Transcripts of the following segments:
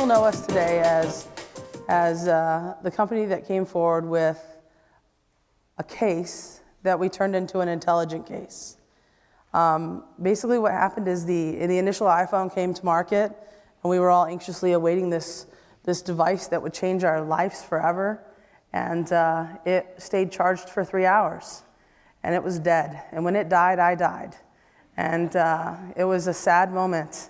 People know us today as the company that came forward with a case that we turned into an intelligent case. Basically what happened is the initial iPhone came to market, and we were all anxiously awaiting this device that would change our lives forever. And it stayed charged for 3 hours, and it was dead. And when it died, I died. And it was a sad moment.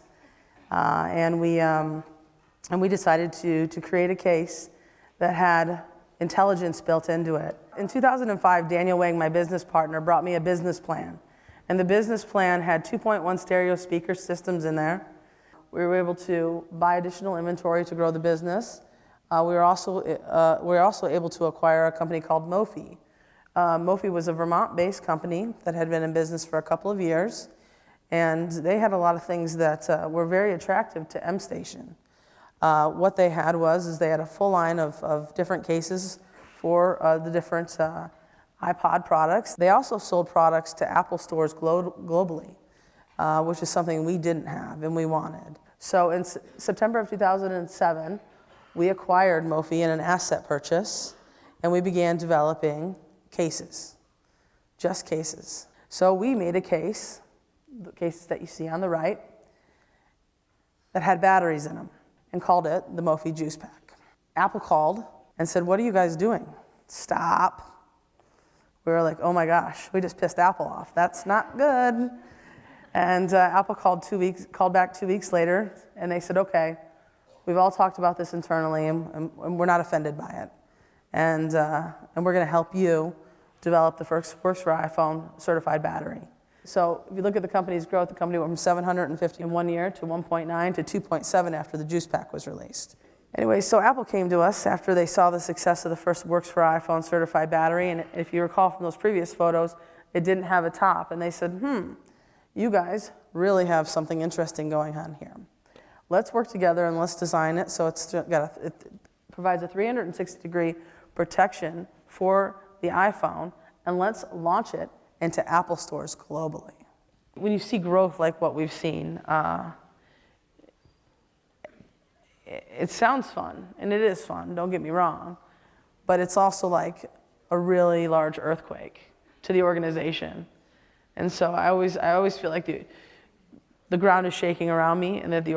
And we decided to create a case that had intelligence built into it. In 2005, Daniel Wang, my business partner, brought me a business plan. And the business plan had 2.1 stereo speaker systems in there. We were able to buy additional inventory to grow the business. We were also able to acquire a company called Mophie. Mophie was a Vermont-based company that had been in business for a couple of years, and they had a lot of things that were very attractive to M-Station. What they had was they had a full line of different cases for the different iPod products. They also sold products to Apple stores globally, which is something we didn't have and we wanted. So in September of 2007, we acquired Mophie in an asset purchase, and we began developing cases, just cases. So we made a case, the cases that you see on the right, that had batteries in them, and called it the Mophie Juice Pack. Apple called and said, "What are you guys doing? Stop." We were like, "Oh my gosh, we just pissed Apple off. That's not good." And Apple called back 2 weeks later, and they said, "Okay, we've all talked about this internally, and we're not offended by it. And we're going to help you develop the first works for iPhone certified battery." So if you look at the company's growth, the company went from 750 in 1 year to 1.9 to 2.7 after the Juice Pack was released. Anyway, so Apple came to us after they saw the success of the first works for iPhone certified battery, and if you recall from those previous photos, it didn't have a top, and they said, you guys really have something interesting going on here. Let's work together and let's design it so it provides a 360-degree protection for the iPhone, and let's launch it into Apple stores globally. When you see growth like what we've seen, it sounds fun, and it is fun, don't get me wrong, but it's also like a really large earthquake to the organization. And so I always feel like the ground is shaking around me, and that the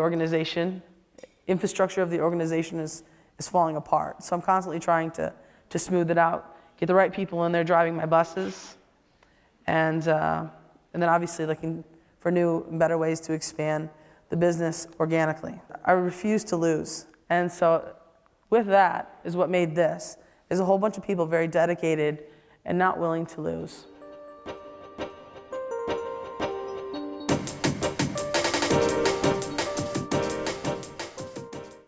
infrastructure of the organization is falling apart. So I'm constantly trying to smooth it out, get the right people in there driving my buses, and then obviously looking for new and better ways to expand the business organically. I refuse to lose. And so with that is what made this, is a whole bunch of people very dedicated and not willing to lose.